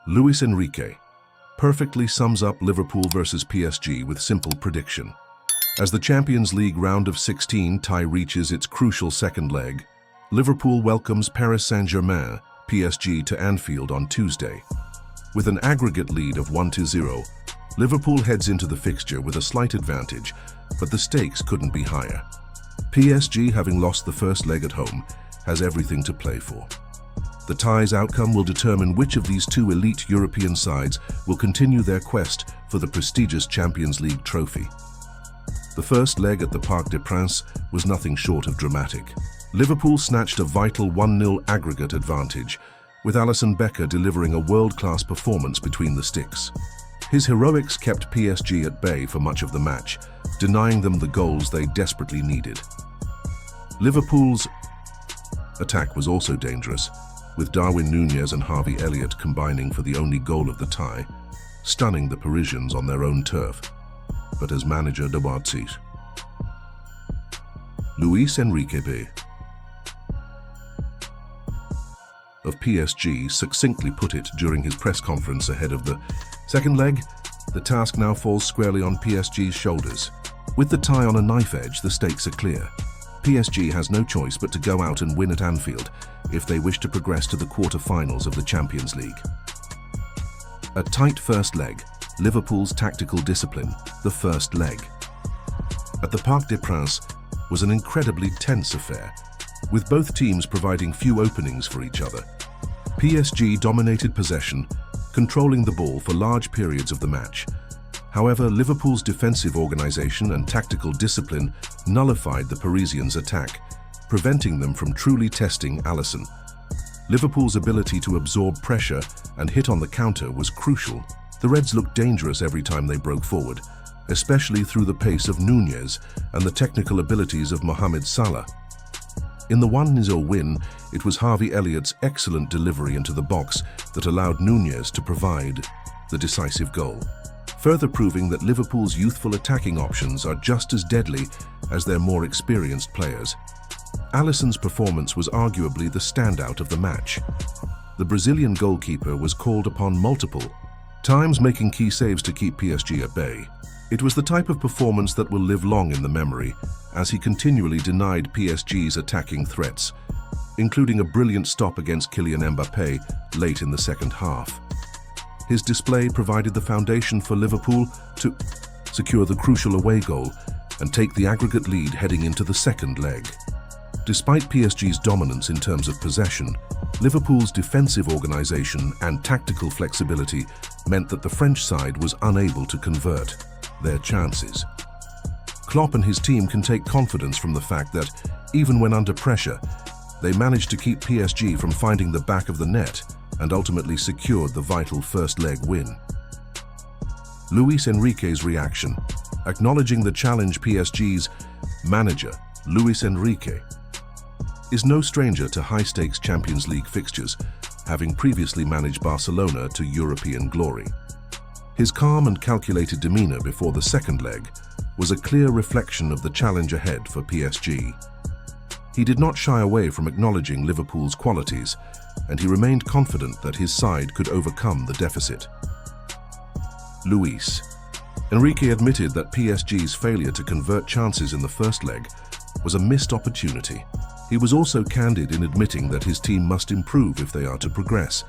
Luis Enrique perfectly sums up Liverpool versus PSG with simple prediction. As the Champions League round of 16 tie reaches its crucial second leg, Liverpool welcomes Paris Saint-Germain, PSG to Anfield on Tuesday. With an aggregate lead of 1-0, Liverpool heads into the fixture with a slight advantage, but the stakes couldn't be higher. PSG, having lost the first leg at home, has everything to play for. The tie's outcome will determine which of these two elite European sides will continue their quest for the prestigious Champions League trophy. The first leg at the Parc des Princes was nothing short of dramatic. Liverpool snatched a vital 1-0 aggregate advantage, with Alisson Becker delivering a world-class performance between the sticks. His heroics kept PSG at bay for much of the match, denying them the goals they desperately needed. Liverpool's attack was also dangerous, with Darwin Núñez and Harvey Elliott combining for the only goal of the tie, stunning the Parisians on their own turf. But as manager de Bartsit, Luis Enrique of PSG succinctly put it during his press conference ahead of the second leg, the task now falls squarely on PSG's shoulders. With the tie on a knife edge, the stakes are clear. PSG has no choice but to go out and win at Anfield if they wish to progress to the quarter-finals of the Champions League. A tight first leg, Liverpool's tactical discipline, the first leg at the Parc des Princes was an incredibly tense affair, with both teams providing few openings for each other. PSG dominated possession, controlling the ball for large periods of the match. However, Liverpool's defensive organisation and tactical discipline nullified the Parisians' attack, preventing them from truly testing Alisson. Liverpool's ability to absorb pressure and hit on the counter was crucial. The Reds looked dangerous every time they broke forward, especially through the pace of Núñez and the technical abilities of Mohamed Salah. In the 1-0 win, it was Harvey Elliott's excellent delivery into the box that allowed Núñez to provide the decisive goal, further proving that Liverpool's youthful attacking options are just as deadly as their more experienced players. Alisson's performance was arguably the standout of the match. The Brazilian goalkeeper was called upon multiple times, making key saves to keep PSG at bay. It was the type of performance that will live long in the memory, as he continually denied PSG's attacking threats, including a brilliant stop against Kylian Mbappé late in the second half. His display provided the foundation for Liverpool to secure the crucial away goal and take the aggregate lead heading into the second leg. Despite PSG's dominance in terms of possession, Liverpool's defensive organisation and tactical flexibility meant that the French side was unable to convert their chances. Klopp and his team can take confidence from the fact that, even when under pressure, they managed to keep PSG from finding the back of the net and ultimately secured the vital first leg win. Luis Enrique's reaction, acknowledging the challenge. PSG's manager, Luis Enrique, is no stranger to high-stakes Champions League fixtures, having previously managed Barcelona to European glory. His calm and calculated demeanour before the second leg was a clear reflection of the challenge ahead for PSG. He did not shy away from acknowledging Liverpool's qualities, and he remained confident that his side could overcome the deficit. Luis Enrique admitted that PSG's failure to convert chances in the first leg was a missed opportunity. He was also candid in admitting that his team must improve if they are to progress.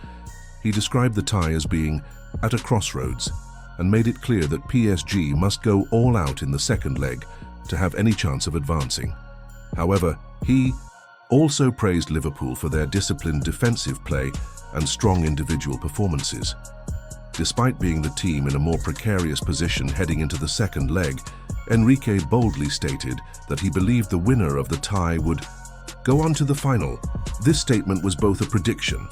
He described the tie as being at a crossroads and made it clear that PSG must go all out in the second leg to have any chance of advancing. However, he also praised Liverpool for their disciplined defensive play and strong individual performances. Despite being the team in a more precarious position heading into the second leg, Enrique boldly stated that he believed the winner of the tie would go on to the final. This statement was both a prediction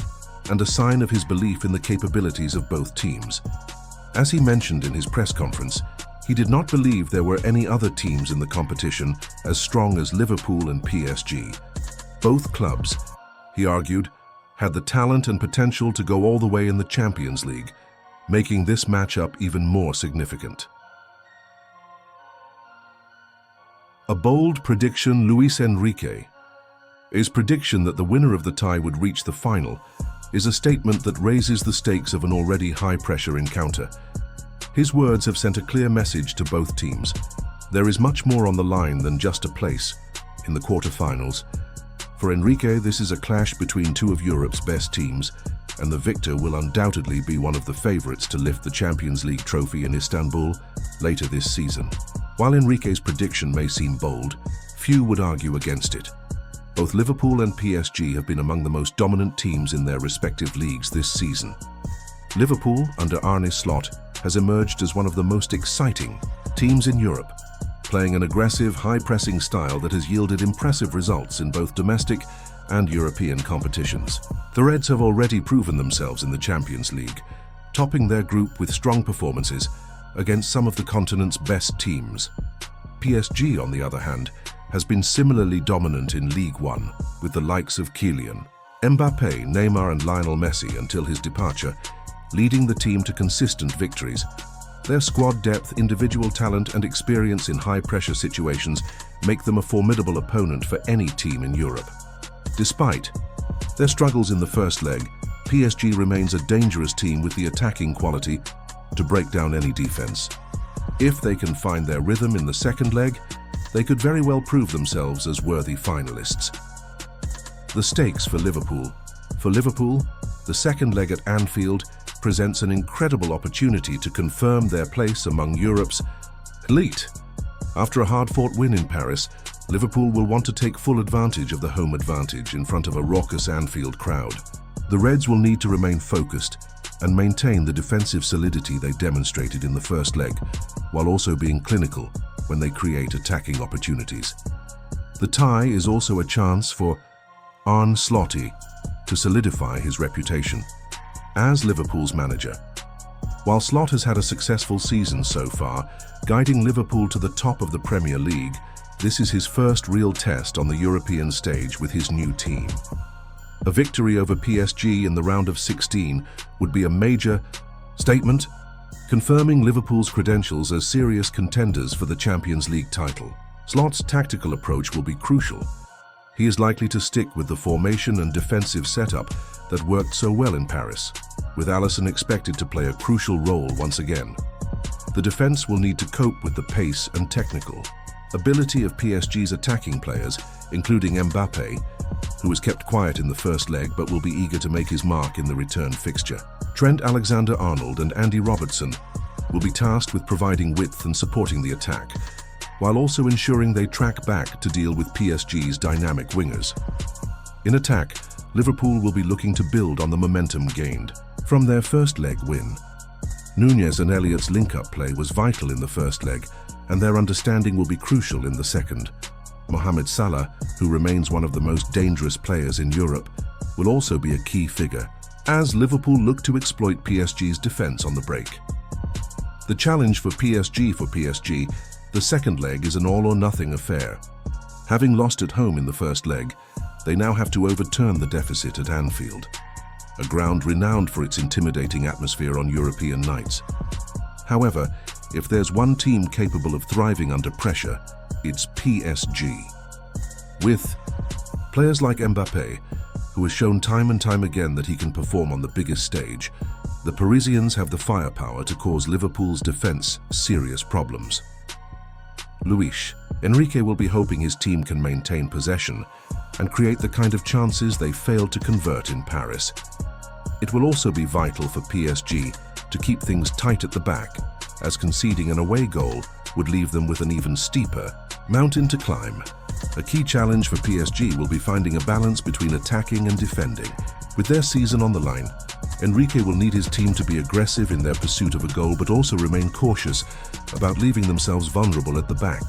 and a sign of his belief in the capabilities of both teams. As he mentioned in his press conference, he did not believe there were any other teams in the competition as strong as Liverpool and PSG. Both clubs, he argued, had the talent and potential to go all the way in the Champions League, making this matchup even more significant. A bold prediction. Luis Enrique's prediction that the winner of the tie would reach the final is a statement that raises the stakes of an already high-pressure encounter. His words have sent a clear message to both teams. There is much more on the line than just a place in the quarterfinals. For Enrique, this is a clash between two of Europe's best teams, and the victor will undoubtedly be one of the favorites to lift the Champions League trophy in Istanbul later this season. While Enrique's prediction may seem bold, few would argue against it. Both Liverpool and PSG have been among the most dominant teams in their respective leagues this season. Liverpool, under Arne Slot, has emerged as one of the most exciting teams in Europe, playing an aggressive, high-pressing style that has yielded impressive results in both domestic and European competitions. The Reds have already proven themselves in the Champions League, topping their group with strong performances against some of the continent's best teams. PSG, on the other hand, has been similarly dominant in League One, with the likes of Kylian Mbappe, Neymar and Lionel Messi until his departure, leading the team to consistent victories. Their squad depth, individual talent and experience in high-pressure situations make them a formidable opponent for any team in Europe. Despite their struggles in the first leg, PSG remains a dangerous team with the attacking quality to break down any defense. If they can find their rhythm in the second leg, they could very well prove themselves as worthy finalists. The stakes for Liverpool. For Liverpool, the second leg at Anfield presents an incredible opportunity to confirm their place among Europe's elite. After a hard-fought win in Paris, Liverpool will want to take full advantage of the home advantage in front of a raucous Anfield crowd. The Reds will need to remain focused and maintain the defensive solidity they demonstrated in the first leg, while also being clinical when they create attacking opportunities. The tie is also a chance for Arne Slot to solidify his reputation as Liverpool's manager. While Slot has had a successful season so far, guiding Liverpool to the top of the Premier League, this is his first real test on the European stage with his new team. A victory over PSG in the round of 16 would be a major statement, confirming Liverpool's credentials as serious contenders for the Champions League title. Slot's tactical approach will be crucial. He is likely to stick with the formation and defensive setup that worked so well in Paris, with Alisson expected to play a crucial role once again. The defense will need to cope with the pace and technical ability of PSG's attacking players, including Mbappe, who was kept quiet in the first leg but will be eager to make his mark in the return fixture. Trent Alexander-Arnold and Andy Robertson will be tasked with providing width and supporting the attack, while also ensuring they track back to deal with PSG's dynamic wingers. In attack, Liverpool will be looking to build on the momentum gained from their first leg win. Nunez and Elliott's link-up play was vital in the first leg, and their understanding will be crucial in the second. Mohamed Salah, who remains one of the most dangerous players in Europe, will also be a key figure, as Liverpool look to exploit PSG's defense on the break. The challenge for PSG, the second leg is an all-or-nothing affair. Having lost at home in the first leg, they now have to overturn the deficit at Anfield, a ground renowned for its intimidating atmosphere on European nights. However, if there's one team capable of thriving under pressure, it's PSG. With players like Mbappe, who has shown time and time again that he can perform on the biggest stage, the Parisians have the firepower to cause Liverpool's defense serious problems. Enrique will be hoping his team can maintain possession and create the kind of chances they failed to convert in Paris. It will also be vital for PSG to keep things tight at the back, as conceding an away goal would leave them with an even steeper mountain to climb. A key challenge for PSG will be finding a balance between attacking and defending. With their season on the line, Enrique will need his team to be aggressive in their pursuit of a goal but also remain cautious about leaving themselves vulnerable at the back.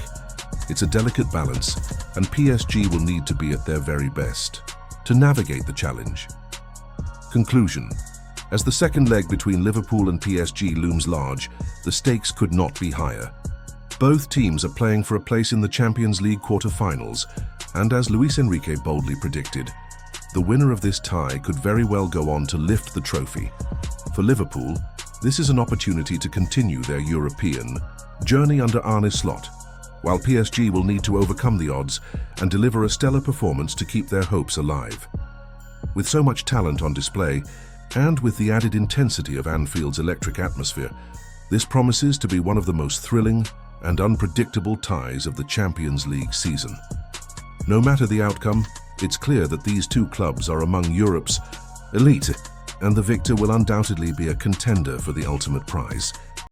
It's a delicate balance, and PSG will need to be at their very best to navigate the challenge. Conclusion. As the second leg between Liverpool and PSG looms large, the stakes could not be higher. Both teams are playing for a place in the Champions League quarter-finals, and as Luis Enrique boldly predicted, the winner of this tie could very well go on to lift the trophy. For Liverpool, this is an opportunity to continue their European journey under Arne Slot, while PSG will need to overcome the odds and deliver a stellar performance to keep their hopes alive. With so much talent on display, and with the added intensity of Anfield's electric atmosphere, this promises to be one of the most thrilling and unpredictable ties of the Champions League season. No matter the outcome, it's clear that these two clubs are among Europe's elite, and the victor will undoubtedly be a contender for the ultimate prize.